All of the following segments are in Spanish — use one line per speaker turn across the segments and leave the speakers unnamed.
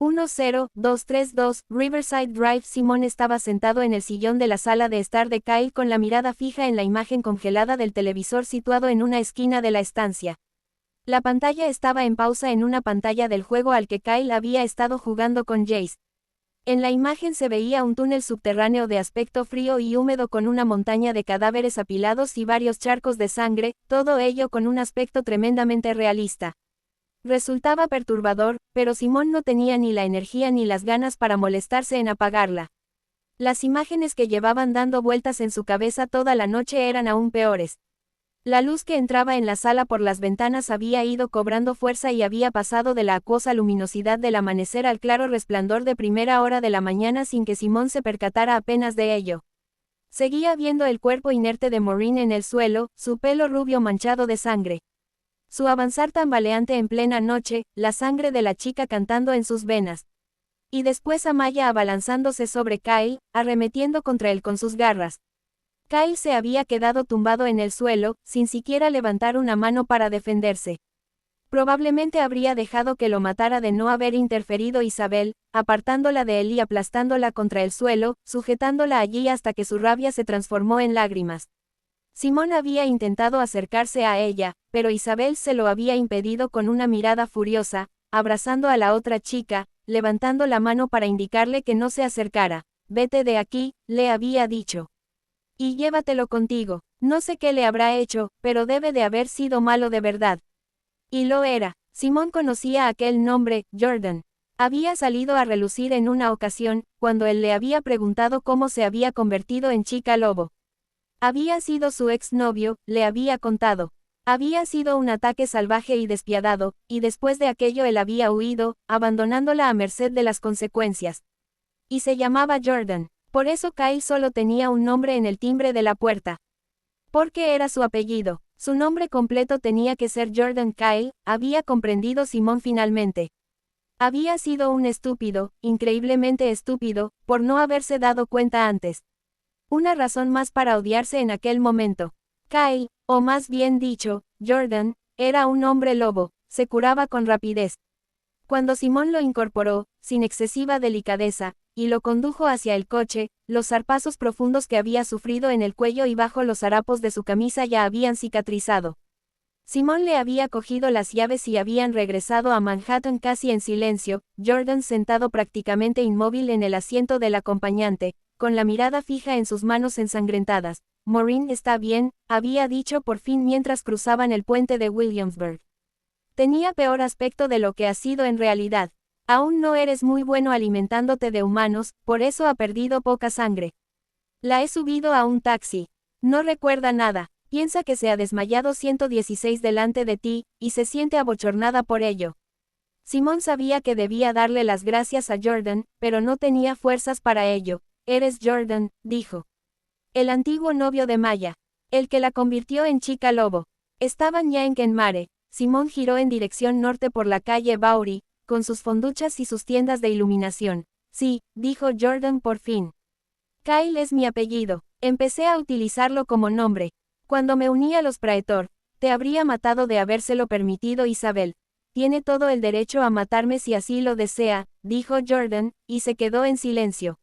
10232 Riverside Drive. Simon estaba sentado en el sillón de la sala de estar de Kyle con la mirada fija en la imagen congelada del televisor situado en una esquina de la estancia. La pantalla estaba en pausa en una pantalla del juego al que Kyle había estado jugando con Jace. En la imagen se veía un túnel subterráneo de aspecto frío y húmedo con una montaña de cadáveres apilados y varios charcos de sangre, todo ello con un aspecto tremendamente realista. Resultaba perturbador, pero Simon no tenía ni la energía ni las ganas para molestarse en apagarla. Las imágenes que llevaban dando vueltas en su cabeza toda la noche eran aún peores. La luz que entraba en la sala por las ventanas había ido cobrando fuerza y había pasado de la acuosa luminosidad del amanecer al claro resplandor de primera hora de la mañana sin que Simon se percatara apenas de ello. Seguía viendo el cuerpo inerte de Maureen en el suelo, su pelo rubio manchado de sangre. Su avanzar tambaleante en plena noche, la sangre de la chica cantando en sus venas. Y después Amaya abalanzándose sobre Kyle, arremetiendo contra él con sus garras. Kyle se había quedado tumbado en el suelo, sin siquiera levantar una mano para defenderse. Probablemente habría dejado que lo matara de no haber interferido Isabel, apartándola de él y aplastándola contra el suelo, sujetándola allí hasta que su rabia se transformó en lágrimas. Simon había intentado acercarse a ella, pero Isabel se lo había impedido con una mirada furiosa, abrazando a la otra chica, levantando la mano para indicarle que no se acercara. «Vete de aquí», le había dicho. «Y llévatelo contigo». No sé qué le habrá hecho, pero debe de haber sido malo de verdad. Y lo era. Simon conocía aquel nombre, Jordan. Había salido a relucir en una ocasión, cuando él le había preguntado cómo se había convertido en chica lobo. Había sido su exnovio, le había contado. Había sido un ataque salvaje y despiadado, y después de aquello él había huido, abandonándola a merced de las consecuencias. Y se llamaba Jordan. Por eso Kyle solo tenía un nombre en el timbre de la puerta. Porque era su apellido. Su nombre completo tenía que ser Jordan Kyle, había comprendido Simon finalmente. Había sido un estúpido, increíblemente estúpido, por no haberse dado cuenta antes. Una razón más para odiarse en aquel momento. Kyle, o más bien dicho, Jordan, era un hombre lobo, se curaba con rapidez. Cuando Simon lo incorporó, sin excesiva delicadeza, y lo condujo hacia el coche, los zarpazos profundos que había sufrido en el cuello y bajo los harapos de su camisa ya habían cicatrizado. Simon le había cogido las llaves y habían regresado a Manhattan casi en silencio, Jordan sentado prácticamente inmóvil en el asiento del acompañante, con la mirada fija en sus manos ensangrentadas. «Maureen está bien», había dicho por fin mientras cruzaban el puente de Williamsburg. Tenía peor aspecto de lo que ha sido en realidad. «Aún no eres muy bueno alimentándote de humanos, por eso ha perdido poca sangre. La he subido a un taxi. No recuerda nada. Piensa que se ha desmayado 116 delante de ti, y se siente abochornada por ello». Simon sabía que debía darle las gracias a Jordan, pero no tenía fuerzas para ello. «Eres Jordan», dijo. El antiguo novio de Maya. El que la convirtió en chica lobo. Estaban ya en Kenmare. Simon giró en dirección norte por la calle Bowery, con sus fonduchas y sus tiendas de iluminación. «Sí», dijo Jordan por fin. «Kyle es mi apellido. Empecé a utilizarlo como nombre. Cuando me uní a los Praetor, te habría matado de habérselo permitido Isabel. Tiene todo el derecho a matarme si así lo desea», dijo Jordan, y se quedó en silencio.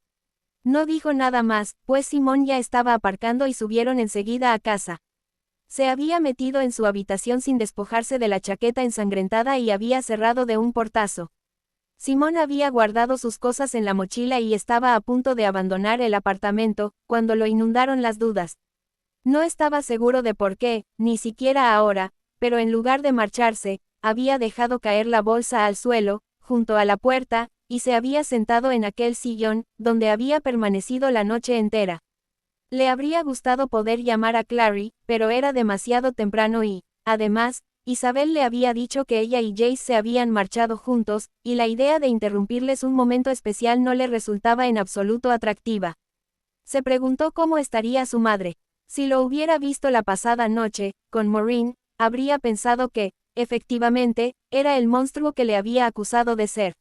No dijo nada más, pues Simon ya estaba aparcando y subieron enseguida a casa. Se había metido en su habitación sin despojarse de la chaqueta ensangrentada y había cerrado de un portazo. Simon había guardado sus cosas en la mochila y estaba a punto de abandonar el apartamento, cuando lo inundaron las dudas. No estaba seguro de por qué, ni siquiera ahora, pero en lugar de marcharse, había dejado caer la bolsa al suelo, junto a la puerta, y se había sentado en aquel sillón, donde había permanecido la noche entera. Le habría gustado poder llamar a Clary, pero era demasiado temprano y, además, Isabel le había dicho que ella y Jace se habían marchado juntos, y la idea de interrumpirles un momento especial no le resultaba en absoluto atractiva. Se preguntó cómo estaría su madre. Si lo hubiera visto la pasada noche, con Maureen, habría pensado que, efectivamente, era el monstruo que le había acusado de ser.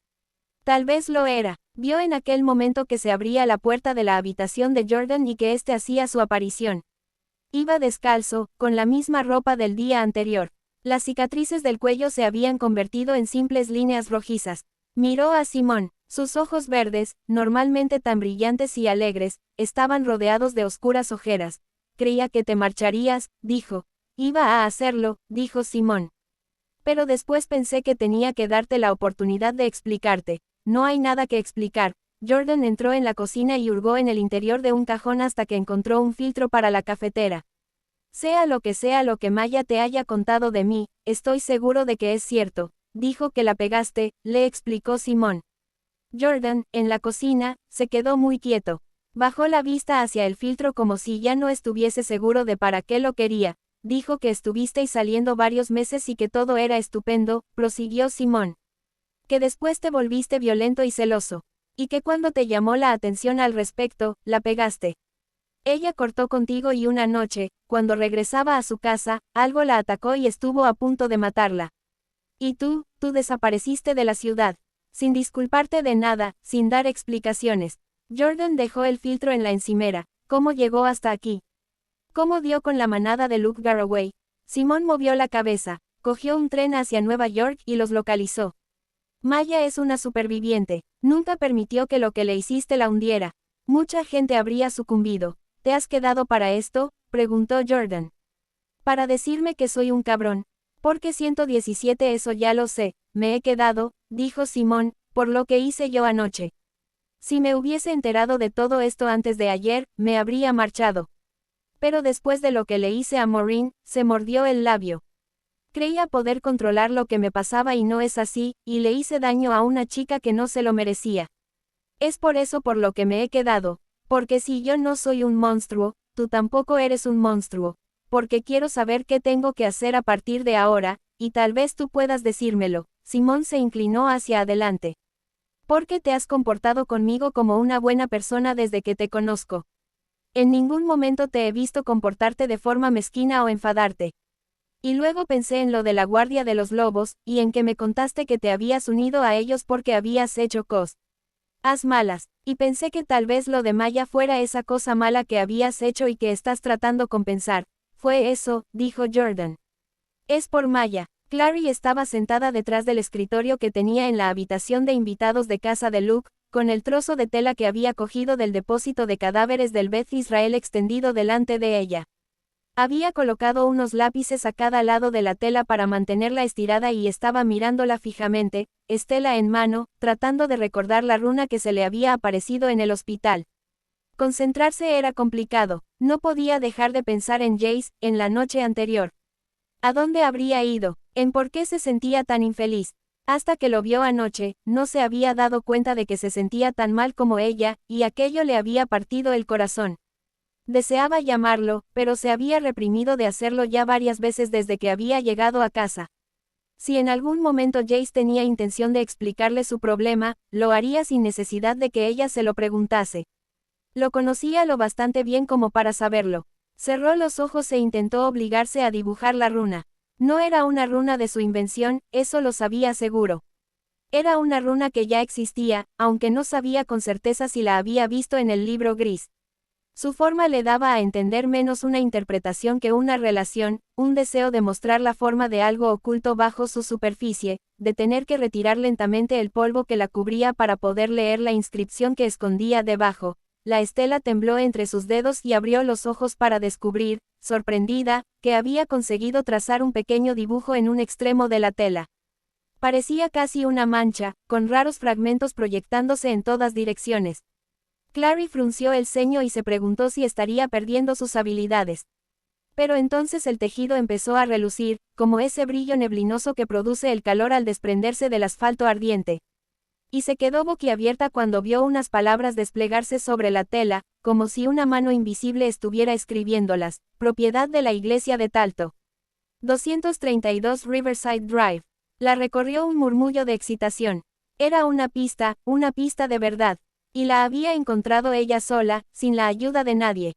Tal vez lo era. Vio en aquel momento que se abría la puerta de la habitación de Jordan y que éste hacía su aparición. Iba descalzo, con la misma ropa del día anterior. Las cicatrices del cuello se habían convertido en simples líneas rojizas. Miró a Simón. Sus ojos verdes, normalmente tan brillantes y alegres, estaban rodeados de oscuras ojeras. Creía que te marcharías, dijo. Iba a hacerlo, dijo Simón. Pero después pensé que tenía que darte la oportunidad de explicarte. No hay nada que explicar. Jordan entró en la cocina y hurgó en el interior de un cajón hasta que encontró un filtro para la cafetera. Sea lo que Maya te haya contado de mí, estoy seguro de que es cierto. Dijo que la pegaste, le explicó Simón. Jordan, en la cocina, se quedó muy quieto. Bajó la vista hacia el filtro como si ya no estuviese seguro de para qué lo quería. Dijo que estuvisteis saliendo varios meses y que todo era estupendo, prosiguió Simón. Que después te volviste violento y celoso. Y que cuando te llamó la atención al respecto, la pegaste. Ella cortó contigo y una noche, cuando regresaba a su casa, algo la atacó y estuvo a punto de matarla. Y tú desapareciste de la ciudad. Sin disculparte de nada, sin dar explicaciones. Jordan dejó el filtro en la encimera. ¿Cómo llegó hasta aquí? ¿Cómo dio con la manada de Luke Garraway? Simón movió la cabeza, cogió un tren hacia Nueva York y los localizó. Maya es una superviviente. Nunca permitió que lo que le hiciste la hundiera. Mucha gente habría sucumbido. ¿Te has quedado para esto?, preguntó Jordan. Para decirme que soy un cabrón. Porque 117 eso ya lo sé, me he quedado, dijo Simón, por lo que hice yo anoche. Si me hubiese enterado de todo esto antes de ayer, me habría marchado. Pero después de lo que le hice a Maureen, se mordió el labio. Creía poder controlar lo que me pasaba y no es así, y le hice daño a una chica que no se lo merecía. Es por eso por lo que me he quedado, porque si yo no soy un monstruo, tú tampoco eres un monstruo, porque quiero saber qué tengo que hacer a partir de ahora, y tal vez tú puedas decírmelo. Simón se inclinó hacia adelante. Porque te has comportado conmigo como una buena persona desde que te conozco. En ningún momento te he visto comportarte de forma mezquina o enfadarte. Y luego pensé en lo de la guardia de los lobos, y en que me contaste que te habías unido a ellos porque habías hecho cosas malas, y pensé que tal vez lo de Maya fuera esa cosa mala que habías hecho y que estás tratando compensar. Fue eso, dijo Jordan. Es por Maya. Clary estaba sentada detrás del escritorio que tenía en la habitación de invitados de casa de Luke, con el trozo de tela que había cogido del depósito de cadáveres del Beth Israel extendido delante de ella. Había colocado unos lápices a cada lado de la tela para mantenerla estirada y estaba mirándola fijamente, estela en mano, tratando de recordar la runa que se le había aparecido en el hospital. Concentrarse era complicado, no podía dejar de pensar en Jace, en la noche anterior. ¿A dónde habría ido? ¿En por qué se sentía tan infeliz? Hasta que lo vio anoche, no se había dado cuenta de que se sentía tan mal como ella, y aquello le había partido el corazón. Deseaba llamarlo, pero se había reprimido de hacerlo ya varias veces desde que había llegado a casa. Si en algún momento Jace tenía intención de explicarle su problema, lo haría sin necesidad de que ella se lo preguntase. Lo conocía lo bastante bien como para saberlo. Cerró los ojos e intentó obligarse a dibujar la runa. No era una runa de su invención, eso lo sabía seguro. Era una runa que ya existía, aunque no sabía con certeza si la había visto en el libro gris. Su forma le daba a entender menos una interpretación que una relación, un deseo de mostrar la forma de algo oculto bajo su superficie, de tener que retirar lentamente el polvo que la cubría para poder leer la inscripción que escondía debajo. La estela tembló entre sus dedos y abrió los ojos para descubrir, sorprendida, que había conseguido trazar un pequeño dibujo en un extremo de la tela. Parecía casi una mancha, con raros fragmentos proyectándose en todas direcciones. Clary frunció el ceño y se preguntó si estaría perdiendo sus habilidades. Pero entonces el tejido empezó a relucir, como ese brillo neblinoso que produce el calor al desprenderse del asfalto ardiente. Y se quedó boquiabierta cuando vio unas palabras desplegarse sobre la tela, como si una mano invisible estuviera escribiéndolas. Propiedad de la iglesia de Talto. 232 Riverside Drive. La recorrió un murmullo de excitación. Era una pista de verdad. Y la había encontrado ella sola, sin la ayuda de nadie.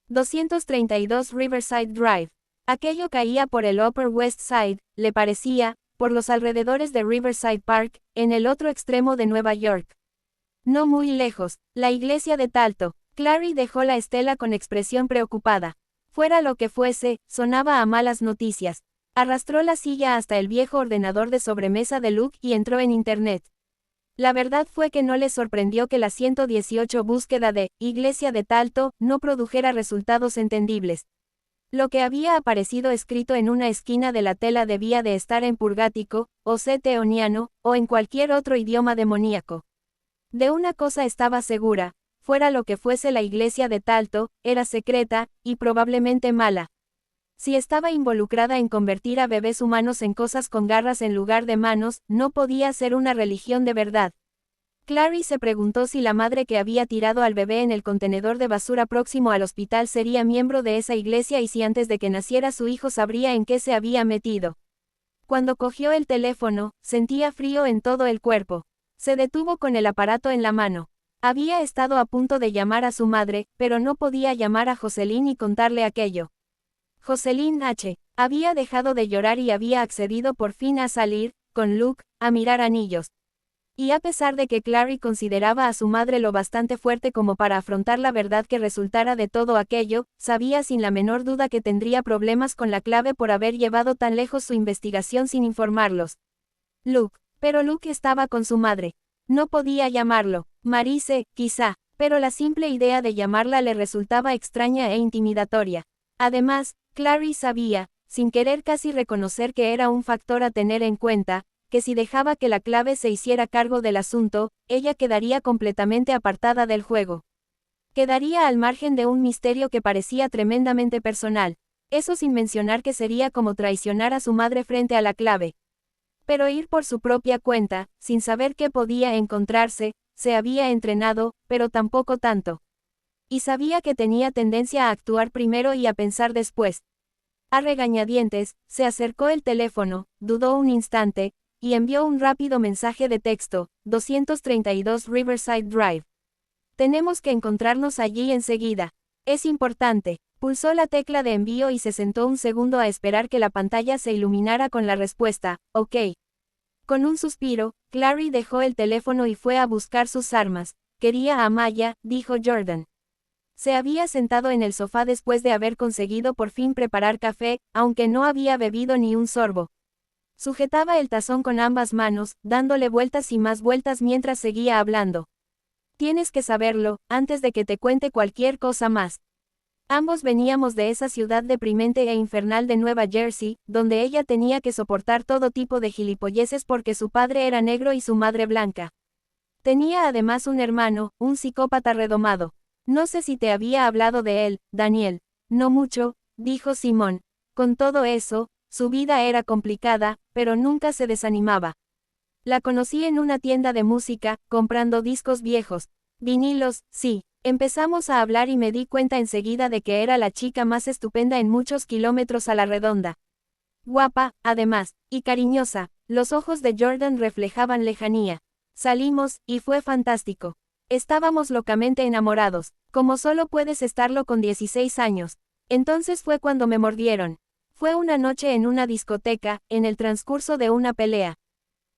232 Riverside Drive. Aquello caía por el Upper West Side, le parecía, por los alrededores de Riverside Park, en el otro extremo de Nueva York. No muy lejos, la iglesia de Talto. Clary dejó la estela con expresión preocupada. Fuera lo que fuese, sonaba a malas noticias. Arrastró la silla hasta el viejo ordenador de sobremesa de Luke y entró en Internet. La verdad fue que no les sorprendió que la 118 búsqueda de Iglesia de Talto no produjera resultados entendibles. Lo que había aparecido escrito en una esquina de la tela debía de estar en purgático, o seteoniano, o en cualquier otro idioma demoníaco. De una cosa estaba segura, fuera lo que fuese la iglesia de Talto, era secreta, y probablemente mala. Si estaba involucrada en convertir a bebés humanos en cosas con garras en lugar de manos, no podía ser una religión de verdad. Clary se preguntó si la madre que había tirado al bebé en el contenedor de basura próximo al hospital sería miembro de esa iglesia y si antes de que naciera su hijo sabría en qué se había metido. Cuando cogió el teléfono, sentía frío en todo el cuerpo. Se detuvo con el aparato en la mano. Había estado a punto de llamar a su madre, pero no podía llamar a Jocelyn y contarle aquello. Jocelyn H. había dejado de llorar y había accedido por fin a salir, con Luke, a mirar anillos. Y a pesar de que Clary consideraba a su madre lo bastante fuerte como para afrontar la verdad que resultara de todo aquello, sabía sin la menor duda que tendría problemas con la clave por haber llevado tan lejos su investigación sin informarlos. Pero Luke estaba con su madre. No podía llamarlo. Marise, quizá, pero la simple idea de llamarla le resultaba extraña e intimidatoria. Además, Clary sabía, sin querer casi reconocer que era un factor a tener en cuenta, que si dejaba que la clave se hiciera cargo del asunto, ella quedaría completamente apartada del juego. Quedaría al margen de un misterio que parecía tremendamente personal. Eso sin mencionar que sería como traicionar a su madre frente a la clave. Pero ir por su propia cuenta, sin saber qué podía encontrarse, se había entrenado, pero tampoco tanto. Y sabía que tenía tendencia a actuar primero y a pensar después. A regañadientes, se acercó el teléfono, dudó un instante, y envió un rápido mensaje de texto, 232 Riverside Drive. Tenemos que encontrarnos allí enseguida. Es importante. Pulsó la tecla de envío y se sentó un segundo a esperar que la pantalla se iluminara con la respuesta, OK. Con un suspiro, Clary dejó el teléfono y fue a buscar sus armas. Quería a Maya, dijo Jordan. Se había sentado en el sofá después de haber conseguido por fin preparar café, aunque no había bebido ni un sorbo. Sujetaba el tazón con ambas manos, dándole vueltas y más vueltas mientras seguía hablando. Tienes que saberlo, antes de que te cuente cualquier cosa más. Ambos veníamos de esa ciudad deprimente e infernal de Nueva Jersey, donde ella tenía que soportar todo tipo de gilipolleces porque su padre era negro y su madre blanca. Tenía además un hermano, un psicópata redomado. No sé si te había hablado de él, Daniel. No mucho, dijo Simón. Con todo eso, su vida era complicada, pero nunca se desanimaba. La conocí en una tienda de música, comprando discos viejos. Vinilos, sí. Empezamos a hablar y me di cuenta enseguida de que era la chica más estupenda en muchos kilómetros a la redonda. Guapa, además, y cariñosa. Los ojos de Jordan reflejaban lejanía. Salimos, y fue fantástico. Estábamos locamente enamorados, como solo puedes estarlo con 16 años. Entonces fue cuando me mordieron. Fue una noche en una discoteca, en el transcurso de una pelea.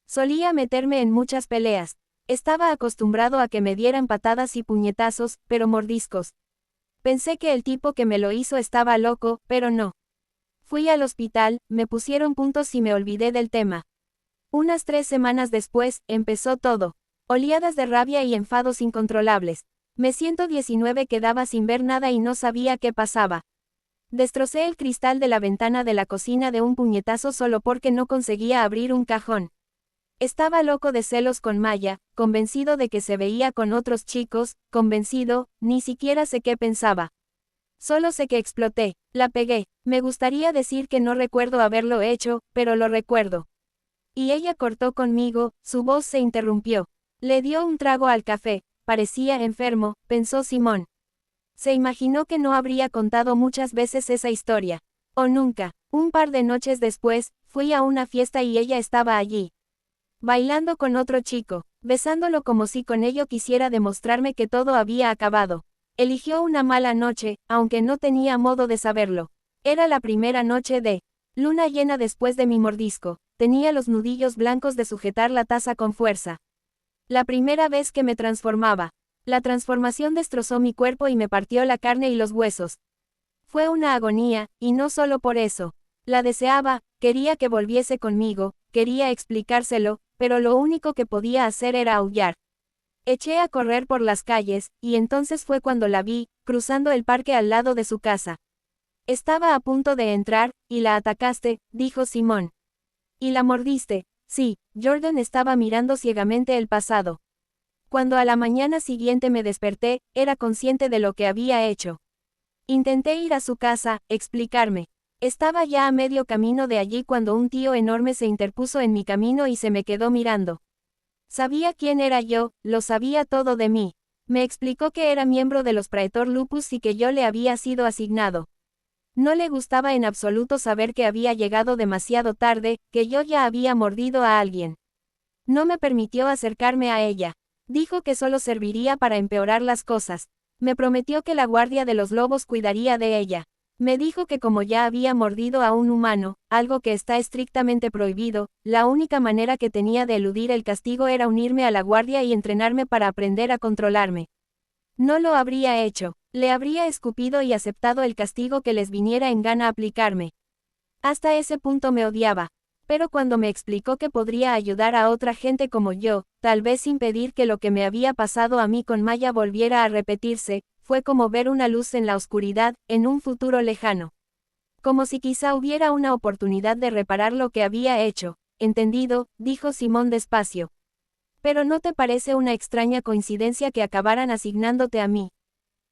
Solía meterme en muchas peleas. Estaba acostumbrado a que me dieran patadas y puñetazos, pero mordiscos. Pensé que el tipo que me lo hizo estaba loco, pero no. Fui al hospital, me pusieron puntos y me olvidé del tema. Unas 3 semanas después, empezó todo. Oleadas de rabia y enfados incontrolables. Me 119 quedaba sin ver nada y no sabía qué pasaba. Destrocé el cristal de la ventana de la cocina de un puñetazo solo porque no conseguía abrir un cajón. Estaba loco de celos con Maya, convencido de que se veía con otros chicos, convencido, ni siquiera sé qué pensaba. Solo sé que exploté, la pegué. Me gustaría decir que no recuerdo haberlo hecho, pero lo recuerdo. Y ella cortó conmigo, su voz se interrumpió. Le dio un trago al café, parecía enfermo, pensó Simón. Se imaginó que no habría contado muchas veces esa historia. O nunca. Un par de noches después, fui a una fiesta y ella estaba allí. Bailando con otro chico, besándolo como si con ello quisiera demostrarme que todo había acabado. Eligió una mala noche, aunque no tenía modo de saberlo. Era la primera noche de luna llena después de mi mordisco. Tenía los nudillos blancos de sujetar la taza con fuerza. La primera vez que me transformaba. La transformación destrozó mi cuerpo y me partió la carne y los huesos. Fue una agonía, y no solo por eso. La deseaba, quería que volviese conmigo, quería explicárselo, pero lo único que podía hacer era aullar. Eché a correr por las calles, y entonces fue cuando la vi, cruzando el parque al lado de su casa. Estaba a punto de entrar, y la atacaste, dijo Simón. ¿Y la mordiste? Sí, Jordan estaba mirando ciegamente el pasado. Cuando a la mañana siguiente me desperté, era consciente de lo que había hecho. Intenté ir a su casa, explicarme. Estaba ya a medio camino de allí cuando un tío enorme se interpuso en mi camino y se me quedó mirando. Sabía quién era yo, lo sabía todo de mí. Me explicó que era miembro de los Praetor Lupus y que yo le había sido asignado. No le gustaba en absoluto saber que había llegado demasiado tarde, que yo ya había mordido a alguien. No me permitió acercarme a ella. Dijo que solo serviría para empeorar las cosas. Me prometió que la guardia de los lobos cuidaría de ella. Me dijo que como ya había mordido a un humano, algo que está estrictamente prohibido, la única manera que tenía de eludir el castigo era unirme a la guardia y entrenarme para aprender a controlarme. No lo habría hecho, le habría escupido y aceptado el castigo que les viniera en gana aplicarme. Hasta ese punto me odiaba. Pero cuando me explicó que podría ayudar a otra gente como yo, tal vez impedir que lo que me había pasado a mí con Maya volviera a repetirse, fue como ver una luz en la oscuridad, en un futuro lejano. Como si quizá hubiera una oportunidad de reparar lo que había hecho. Entendido, dijo Simón despacio. Pero ¿no te parece una extraña coincidencia que acabaran asignándote a mí?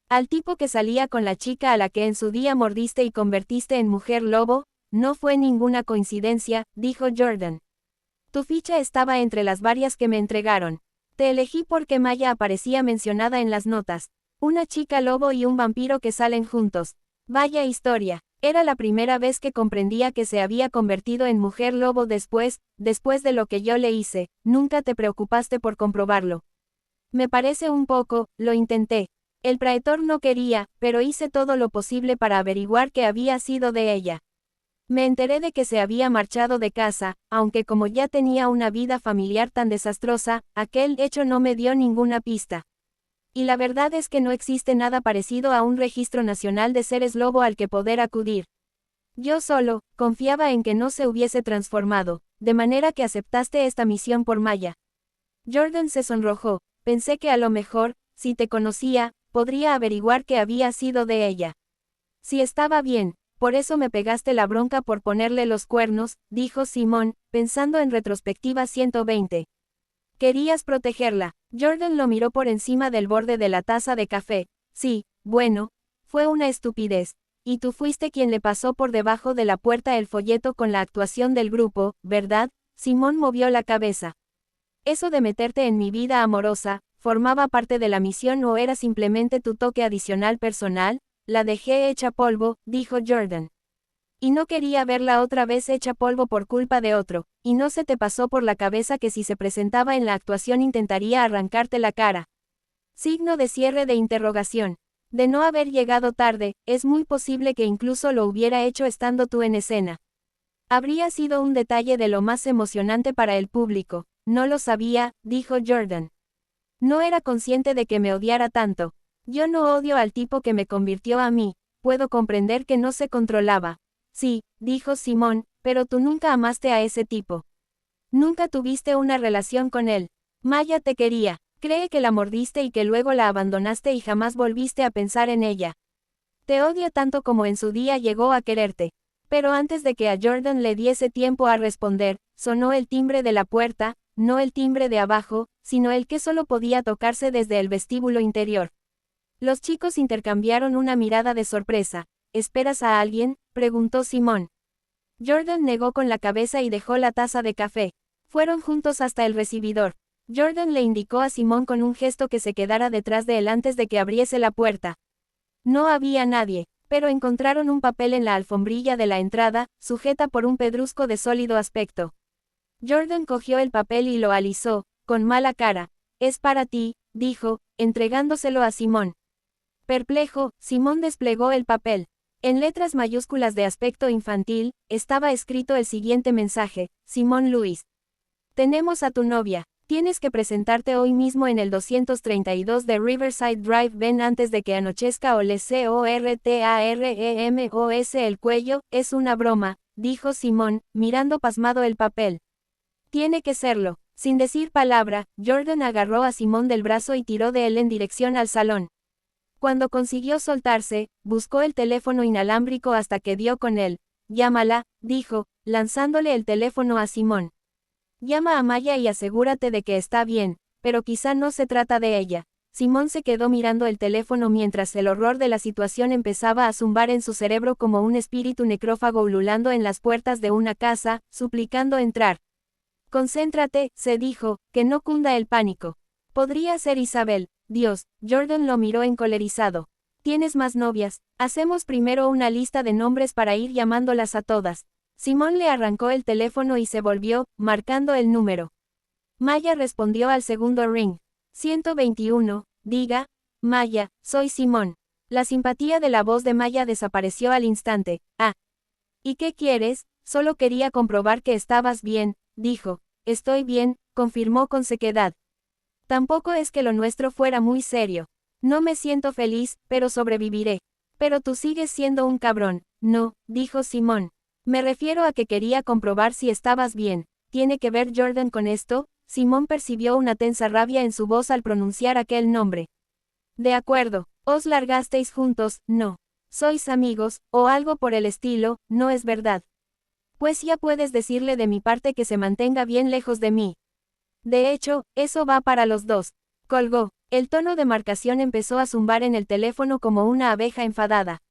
Al tipo que salía con la chica a la que en su día mordiste y convertiste en mujer lobo. No fue ninguna coincidencia, dijo Jordan. Tu ficha estaba entre las varias que me entregaron. Te elegí porque Maya aparecía mencionada en las notas. Una chica lobo y un vampiro que salen juntos. Vaya historia. Era la primera vez que comprendía que se había convertido en mujer lobo después de lo que yo le hice. Nunca te preocupaste por comprobarlo. Me parece un poco, lo intenté. El praetor no quería, pero hice todo lo posible para averiguar qué había sido de ella. Me enteré de que se había marchado de casa, aunque como ya tenía una vida familiar tan desastrosa, aquel hecho no me dio ninguna pista. Y la verdad es que no existe nada parecido a un registro nacional de seres lobo al que poder acudir. Yo solo, confiaba en que no se hubiese transformado, de manera que aceptaste esta misión por Maya. Jordan se sonrojó, pensé que a lo mejor, si te conocía, podría averiguar qué había sido de ella. Si estaba bien. Por eso me pegaste la bronca por ponerle los cuernos, dijo Simón, pensando en retrospectiva 120. Querías protegerla. Jordan lo miró por encima del borde de la taza de café. Sí, bueno, fue una estupidez. Y tú fuiste quien le pasó por debajo de la puerta el folleto con la actuación del grupo, ¿verdad? Simón movió la cabeza. Eso de meterte en mi vida amorosa, ¿formaba parte de la misión o era simplemente tu toque adicional personal? La dejé hecha polvo, dijo Jordan. Y no quería verla otra vez hecha polvo por culpa de otro, y no se te pasó por la cabeza que si se presentaba en la actuación intentaría arrancarte la cara. Signo de cierre de interrogación. De no haber llegado tarde, es muy posible que incluso lo hubiera hecho estando tú en escena. Habría sido un detalle de lo más emocionante para el público. No lo sabía, dijo Jordan. No era consciente de que me odiara tanto. Yo no odio al tipo que me convirtió a mí, puedo comprender que no se controlaba. Sí, dijo Simón, pero tú nunca amaste a ese tipo. Nunca tuviste una relación con él. Maya te quería, cree que la mordiste y que luego la abandonaste y jamás volviste a pensar en ella. Te odia tanto como en su día llegó a quererte. Pero antes de que a Jordan le diese tiempo a responder, sonó el timbre de la puerta, no el timbre de abajo, sino el que solo podía tocarse desde el vestíbulo interior. Los chicos intercambiaron una mirada de sorpresa. ¿Esperas a alguien?, preguntó Simón. Jordan negó con la cabeza y dejó la taza de café. Fueron juntos hasta el recibidor. Jordan le indicó a Simón con un gesto que se quedara detrás de él antes de que abriese la puerta. No había nadie, pero encontraron un papel en la alfombrilla de la entrada, sujeta por un pedrusco de sólido aspecto. Jordan cogió el papel y lo alisó, con mala cara. Es para ti, dijo, entregándoselo a Simón. Perplejo, Simón desplegó el papel. En letras mayúsculas de aspecto infantil, estaba escrito el siguiente mensaje: Simón Luis. Tenemos a tu novia. Tienes que presentarte hoy mismo en el 232 de Riverside Drive. Ven antes de que anochezca o le cortaremos el cuello. Es una broma, dijo Simón, mirando pasmado el papel. Tiene que serlo. Sin decir palabra, Jordan agarró a Simón del brazo y tiró de él en dirección al salón. Cuando consiguió soltarse, buscó el teléfono inalámbrico hasta que dio con él. Llámala, dijo, lanzándole el teléfono a Simón. Llama a Maya y asegúrate de que está bien, pero quizá no se trata de ella. Simón se quedó mirando el teléfono mientras el horror de la situación empezaba a zumbar en su cerebro como un espíritu necrófago ululando en las puertas de una casa, suplicando entrar. Concéntrate, se dijo, que no cunda el pánico. Podría ser Isabel. Dios, Jordan lo miró encolerizado. ¿Tienes más novias? Hacemos primero una lista de nombres para ir llamándolas a todas. Simón le arrancó el teléfono y se volvió, marcando el número. Maya respondió al segundo ring. 121, diga, Maya, soy Simón. La simpatía de la voz de Maya desapareció al instante. Ah. ¿Y qué quieres? Solo quería comprobar que estabas bien, dijo. Estoy bien, confirmó con sequedad. Tampoco es que lo nuestro fuera muy serio. No me siento feliz, pero sobreviviré. Pero tú sigues siendo un cabrón. No, dijo Simón. Me refiero a que quería comprobar si estabas bien. ¿Tiene que ver Jordan con esto? Simón percibió una tensa rabia en su voz al pronunciar aquel nombre. De acuerdo, os largasteis juntos, no. Sois amigos, o algo por el estilo, no es verdad. Pues ya puedes decirle de mi parte que se mantenga bien lejos de mí. De hecho, eso va para los dos. Colgó. El tono de marcación empezó a zumbar en el teléfono como una abeja enfadada.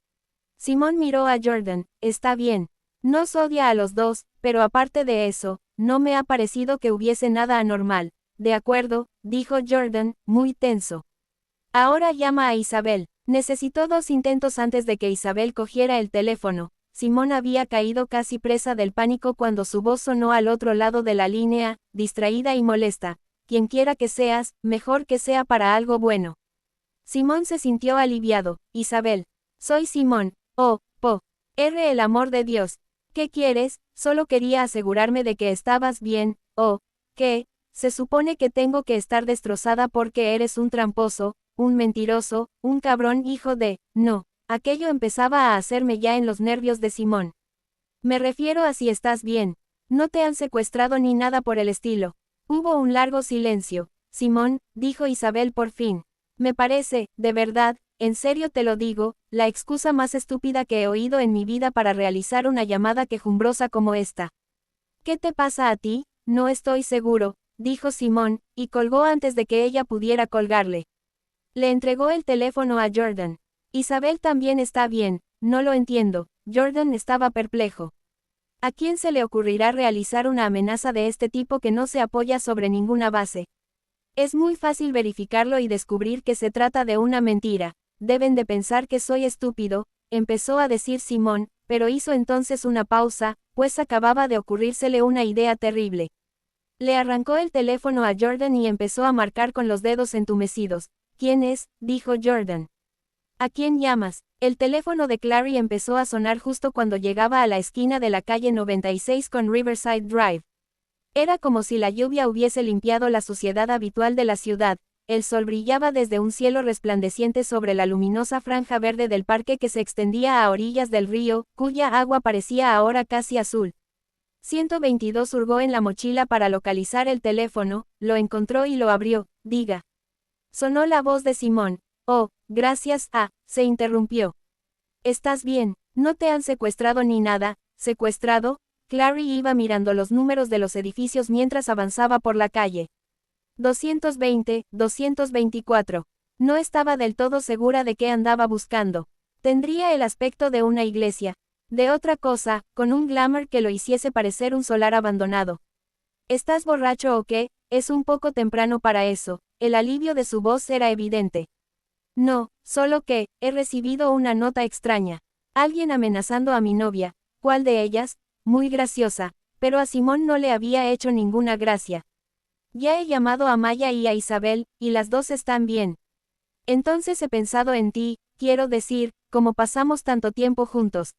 Simón miró a Jordan. Está bien. Nos odia a los dos, pero aparte de eso, no me ha parecido que hubiese nada anormal. De acuerdo, dijo Jordan, muy tenso. Ahora llama a Isabel. Necesitó 2 intentos antes de que Isabel cogiera el teléfono. Simón había caído casi presa del pánico cuando su voz sonó al otro lado de la línea, distraída y molesta. Quien quiera que seas, mejor que sea para algo bueno. Simón se sintió aliviado. Isabel. Soy Simón. Oh, el amor de Dios. ¿Qué quieres? Solo quería asegurarme de que estabas bien. Oh, ¿qué? Se supone que tengo que estar destrozada porque eres un tramposo, un mentiroso, un cabrón hijo de... No. Aquello empezaba a hacerme ya en los nervios de Simón. Me refiero a si estás bien. No te han secuestrado ni nada por el estilo. Hubo un largo silencio. Simón, dijo Isabel por fin. Me parece, de verdad, en serio te lo digo, la excusa más estúpida que he oído en mi vida para realizar una llamada quejumbrosa como esta. ¿Qué te pasa a ti? No estoy seguro, dijo Simón, y colgó antes de que ella pudiera colgarle. Le entregó el teléfono a Jordan. Isabel también está bien, no lo entiendo. Jordan estaba perplejo. ¿A quién se le ocurrirá realizar una amenaza de este tipo que no se apoya sobre ninguna base? Es muy fácil verificarlo y descubrir que se trata de una mentira. Deben de pensar que soy estúpido, empezó a decir Simón, pero hizo entonces una pausa, pues acababa de ocurrírsele una idea terrible. Le arrancó el teléfono a Jordan y empezó a marcar con los dedos entumecidos. ¿Quién es?, dijo Jordan. ¿A quién llamas? El teléfono de Clary empezó a sonar justo cuando llegaba a la esquina de la calle 96 con Riverside Drive. Era como si la lluvia hubiese limpiado la suciedad habitual de la ciudad. El sol brillaba desde un cielo resplandeciente sobre la luminosa franja verde del parque que se extendía a orillas del río, cuya agua parecía ahora casi azul. 122 hurgó en la mochila para localizar el teléfono, lo encontró y lo abrió. Diga. Sonó la voz de Simón. Oh, gracias, se interrumpió. ¿Estás bien? ¿No te han secuestrado ni nada? ¿Secuestrado? Clary iba mirando los números de los edificios mientras avanzaba por la calle. 220, 224. No estaba del todo segura de qué andaba buscando. Tendría el aspecto de una iglesia. De otra cosa, con un glamour que lo hiciese parecer un solar abandonado. ¿Estás borracho o qué? Es un poco temprano para eso. El alivio de su voz era evidente. No, solo que, he recibido una nota extraña. Alguien amenazando a mi novia. ¿Cuál de ellas? Muy graciosa, pero a Simón no le había hecho ninguna gracia. Ya he llamado a Maya y a Isabel, y las dos están bien. Entonces he pensado en ti, quiero decir, como pasamos tanto tiempo juntos.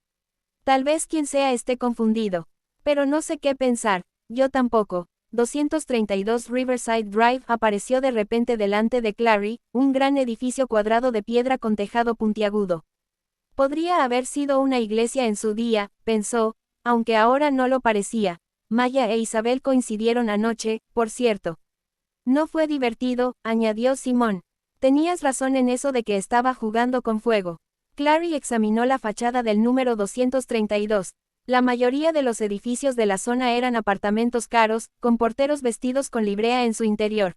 Tal vez quien sea esté confundido. Pero no sé qué pensar, yo tampoco. 232 Riverside Drive apareció de repente delante de Clary, un gran edificio cuadrado de piedra con tejado puntiagudo. Podría haber sido una iglesia en su día, pensó, aunque ahora no lo parecía. Maya e Isabel coincidieron anoche, por cierto. No fue divertido, añadió Simón. Tenías razón en eso de que estaba jugando con fuego. Clary examinó la fachada del número 232. La mayoría de los edificios de la zona eran apartamentos caros, con porteros vestidos con librea en su interior.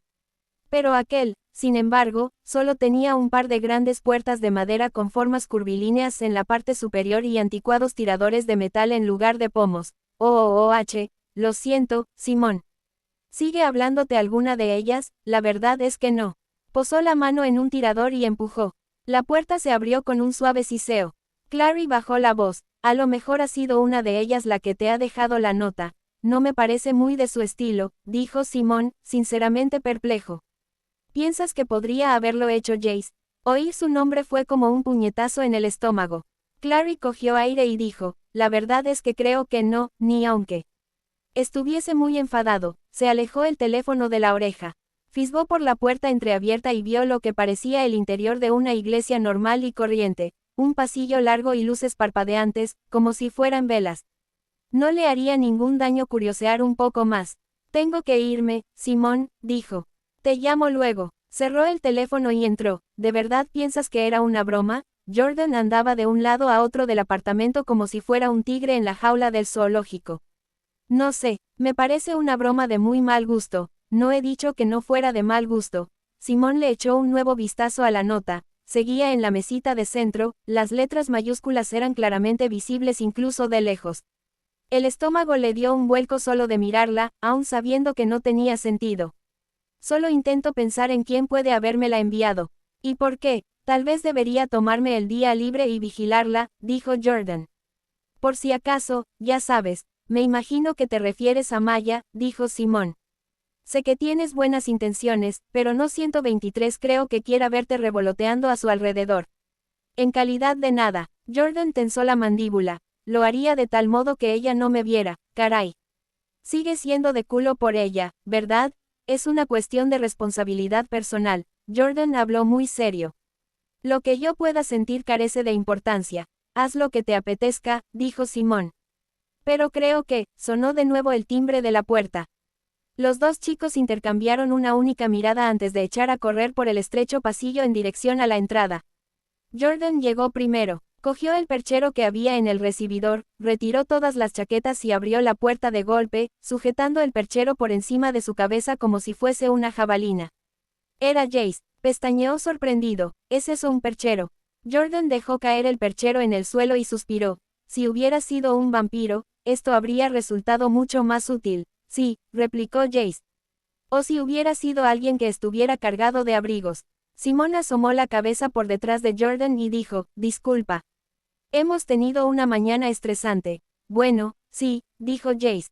Pero aquel, sin embargo, solo tenía un par de grandes puertas de madera con formas curvilíneas en la parte superior y anticuados tiradores de metal en lugar de pomos. Lo siento, Simón. ¿Sigue hablándote alguna de ellas? La verdad es que no. Posó la mano en un tirador y empujó. La puerta se abrió con un suave siseo. Clary bajó la voz. A lo mejor ha sido una de ellas la que te ha dejado la nota. No me parece muy de su estilo, dijo Simón, sinceramente perplejo. ¿Piensas que podría haberlo hecho Jace? Oír su nombre fue como un puñetazo en el estómago. Clary cogió aire y dijo, la verdad es que creo que no, ni aunque estuviese muy enfadado. Se alejó el teléfono de la oreja. Fisgó por la puerta entreabierta y vio lo que parecía el interior de una iglesia normal y corriente. Un pasillo largo y luces parpadeantes, como si fueran velas. No le haría ningún daño curiosear un poco más. Tengo que irme, Simón, dijo. Te llamo luego. Cerró el teléfono y entró. ¿De verdad piensas que era una broma? Jordan andaba de un lado a otro del apartamento como si fuera un tigre en la jaula del zoológico. No sé, me parece una broma de muy mal gusto. No he dicho que no fuera de mal gusto. Simón le echó un nuevo vistazo a la nota. Seguía en la mesita de centro, las letras mayúsculas eran claramente visibles incluso de lejos. El estómago le dio un vuelco solo de mirarla, aun sabiendo que no tenía sentido. Solo intento pensar en quién puede habérmela enviado. ¿Y por qué? Tal vez debería tomarme el día libre y vigilarla, dijo Jordan. Por si acaso, ya sabes, me imagino que te refieres a Maya, dijo Simón. Sé que tienes buenas intenciones, pero no 123 creo que quiera verte revoloteando a su alrededor. En calidad de nada, Jordan tensó la mandíbula. Lo haría de tal modo que ella no me viera, caray. Sigue siendo de culo por ella, ¿verdad? Es una cuestión de responsabilidad personal. Jordan habló muy serio. Lo que yo pueda sentir carece de importancia. Haz lo que te apetezca, dijo Simón. Pero creo que, sonó de nuevo el timbre de la puerta. Los dos chicos intercambiaron una única mirada antes de echar a correr por el estrecho pasillo en dirección a la entrada. Jordan llegó primero, cogió el perchero que había en el recibidor, retiró todas las chaquetas y abrió la puerta de golpe, sujetando el perchero por encima de su cabeza como si fuese una jabalina. Era Jace, pestañeó sorprendido. ¿Es eso un perchero? Jordan dejó caer el perchero en el suelo y suspiró. Si hubiera sido un vampiro, esto habría resultado mucho más útil. Sí, replicó Jace. O si hubiera sido alguien que estuviera cargado de abrigos. Simón asomó la cabeza por detrás de Jordan y dijo, disculpa. Hemos tenido una mañana estresante. Bueno, sí, dijo Jace.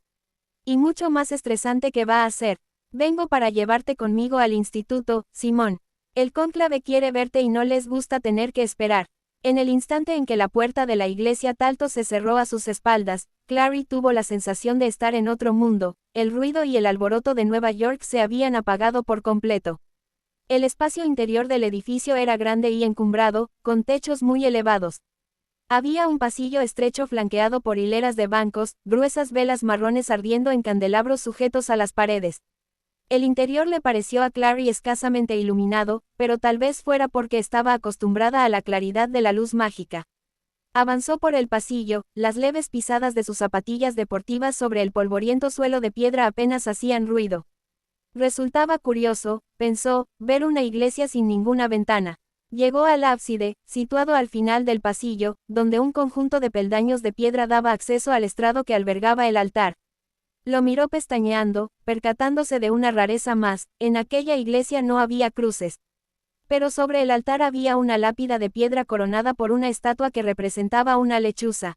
Y mucho más estresante que va a ser. Vengo para llevarte conmigo al instituto, Simón. El cónclave quiere verte y no les gusta tener que esperar. En el instante en que la puerta de la iglesia Talto se cerró a sus espaldas, Clary tuvo la sensación de estar en otro mundo. El ruido y el alboroto de Nueva York se habían apagado por completo. El espacio interior del edificio era grande y encumbrado, con techos muy elevados. Había un pasillo estrecho flanqueado por hileras de bancos, gruesas velas marrones ardiendo en candelabros sujetos a las paredes. El interior le pareció a Clary escasamente iluminado, pero tal vez fuera porque estaba acostumbrada a la claridad de la luz mágica. Avanzó por el pasillo, las leves pisadas de sus zapatillas deportivas sobre el polvoriento suelo de piedra apenas hacían ruido. Resultaba curioso, pensó, ver una iglesia sin ninguna ventana. Llegó al ábside, situado al final del pasillo, donde un conjunto de peldaños de piedra daba acceso al estrado que albergaba el altar. Lo miró pestañeando, percatándose de una rareza más. En aquella iglesia no había cruces. Pero sobre el altar había una lápida de piedra coronada por una estatua que representaba una lechuza.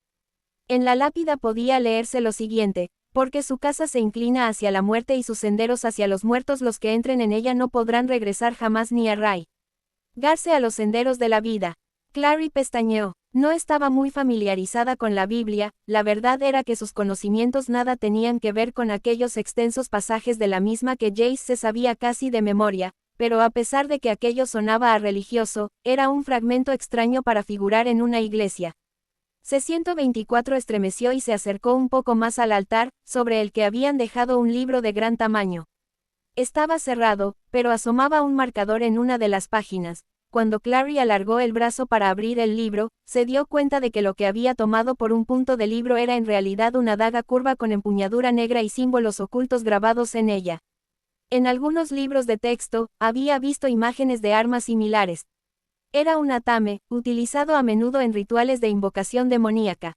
En la lápida podía leerse lo siguiente: porque su casa se inclina hacia la muerte y sus senderos hacia los muertos, los que entren en ella no podrán regresar jamás ni a Garse a los senderos de la vida. Clary pestañeó. No estaba muy familiarizada con la Biblia, la verdad era que sus conocimientos nada tenían que ver con aquellos extensos pasajes de la misma que Jace se sabía casi de memoria, pero a pesar de que aquello sonaba a religioso, era un fragmento extraño para figurar en una iglesia. C-124 estremeció y se acercó un poco más al altar, sobre el que habían dejado un libro de gran tamaño. Estaba cerrado, pero asomaba un marcador en una de las páginas. Cuando Clary alargó el brazo para abrir el libro, se dio cuenta de que lo que había tomado por un punto del libro era en realidad una daga curva con empuñadura negra y símbolos ocultos grabados en ella. En algunos libros de texto, había visto imágenes de armas similares. Era un atame, utilizado a menudo en rituales de invocación demoníaca.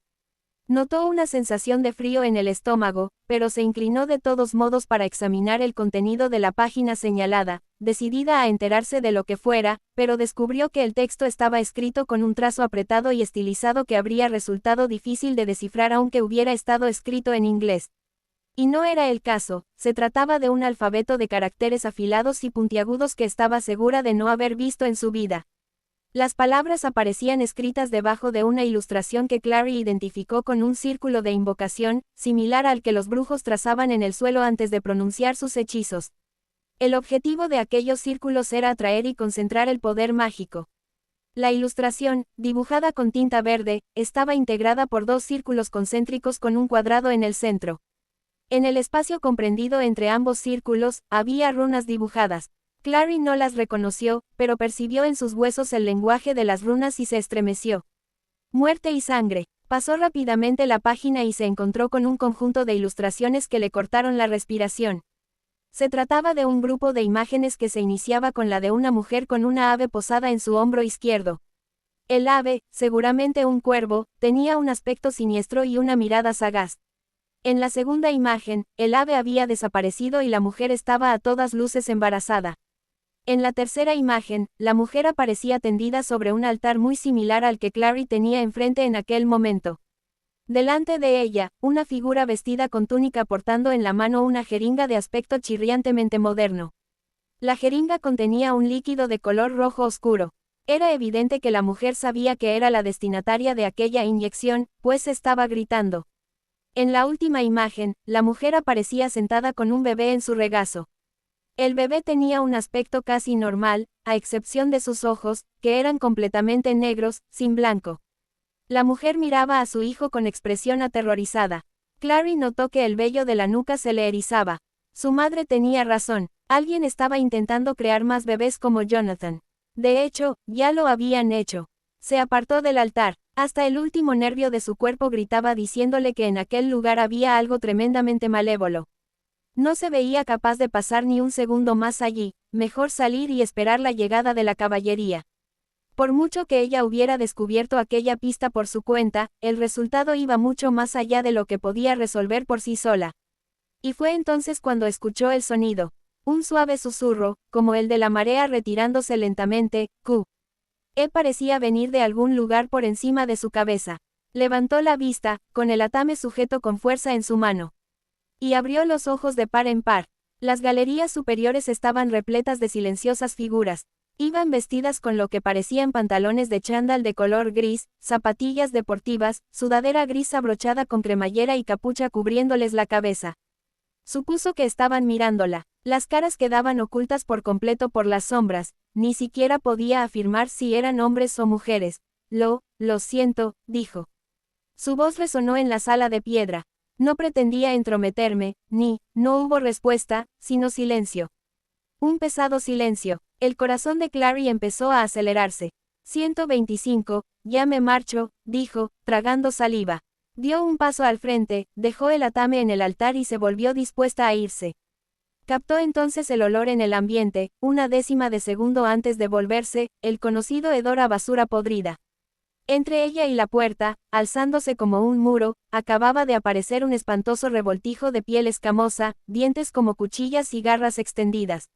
Notó una sensación de frío en el estómago, pero se inclinó de todos modos para examinar el contenido de la página señalada, decidida a enterarse de lo que fuera, pero descubrió que el texto estaba escrito con un trazo apretado y estilizado que habría resultado difícil de descifrar aunque hubiera estado escrito en inglés. Y no era el caso, se trataba de un alfabeto de caracteres afilados y puntiagudos que estaba segura de no haber visto en su vida. Las palabras aparecían escritas debajo de una ilustración que Clary identificó con un círculo de invocación, similar al que los brujos trazaban en el suelo antes de pronunciar sus hechizos. El objetivo de aquellos círculos era atraer y concentrar el poder mágico. La ilustración, dibujada con tinta verde, estaba integrada por dos círculos concéntricos con un cuadrado en el centro. En el espacio comprendido entre ambos círculos, había runas dibujadas. Clary no las reconoció, pero percibió en sus huesos el lenguaje de las runas y se estremeció. Muerte y sangre. Pasó rápidamente la página y se encontró con un conjunto de ilustraciones que le cortaron la respiración. Se trataba de un grupo de imágenes que se iniciaba con la de una mujer con una ave posada en su hombro izquierdo. El ave, seguramente un cuervo, tenía un aspecto siniestro y una mirada sagaz. En la segunda imagen, el ave había desaparecido y la mujer estaba a todas luces embarazada. En la tercera imagen, la mujer aparecía tendida sobre un altar muy similar al que Clary tenía enfrente en aquel momento. Delante de ella, una figura vestida con túnica portando en la mano una jeringa de aspecto chirriantemente moderno. La jeringa contenía un líquido de color rojo oscuro. Era evidente que la mujer sabía que era la destinataria de aquella inyección, pues estaba gritando. En la última imagen, la mujer aparecía sentada con un bebé en su regazo. El bebé tenía un aspecto casi normal, a excepción de sus ojos, que eran completamente negros, sin blanco. La mujer miraba a su hijo con expresión aterrorizada. Clary notó que el vello de la nuca se le erizaba. Su madre tenía razón, alguien estaba intentando crear más bebés como Jonathan. De hecho, ya lo habían hecho. Se apartó del altar. Hasta el último nervio de su cuerpo gritaba diciéndole que en aquel lugar había algo tremendamente malévolo. No se veía capaz de pasar ni un segundo más allí, mejor salir y esperar la llegada de la caballería. Por mucho que ella hubiera descubierto aquella pista por su cuenta, el resultado iba mucho más allá de lo que podía resolver por sí sola. Y fue entonces cuando escuchó el sonido. Un suave susurro, como el de la marea retirándose lentamente, parecía venir de algún lugar por encima de su cabeza. Levantó la vista, con el atame sujeto con fuerza en su mano. Y abrió los ojos de par en par. Las galerías superiores estaban repletas de silenciosas figuras. Iban vestidas con lo que parecían pantalones de chándal de color gris, zapatillas deportivas, sudadera gris abrochada con cremallera y capucha cubriéndoles la cabeza. Supuso que estaban mirándola. Las caras quedaban ocultas por completo por las sombras. Ni siquiera podía afirmar si eran hombres o mujeres. Lo siento, dijo. Su voz resonó en la sala de piedra. No pretendía entrometerme, no hubo respuesta, sino silencio. Un pesado silencio. El corazón de Clary empezó a acelerarse. 125, ya me marcho, dijo, tragando saliva. Dio un paso al frente, dejó el atame en el altar y se volvió dispuesta a irse. Captó entonces el olor en el ambiente, una décima de segundo antes de volverse, el conocido hedor a basura podrida. Entre ella y la puerta, alzándose como un muro, acababa de aparecer un espantoso revoltijo de piel escamosa, dientes como cuchillas y garras extendidas.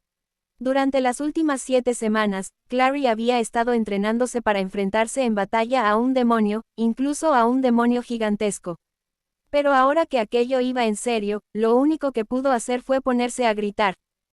Durante las últimas 7 semanas, Clary había estado entrenándose para enfrentarse en batalla a un demonio, incluso a un demonio gigantesco. Pero ahora que aquello iba en serio, lo único que pudo hacer fue ponerse a gritar.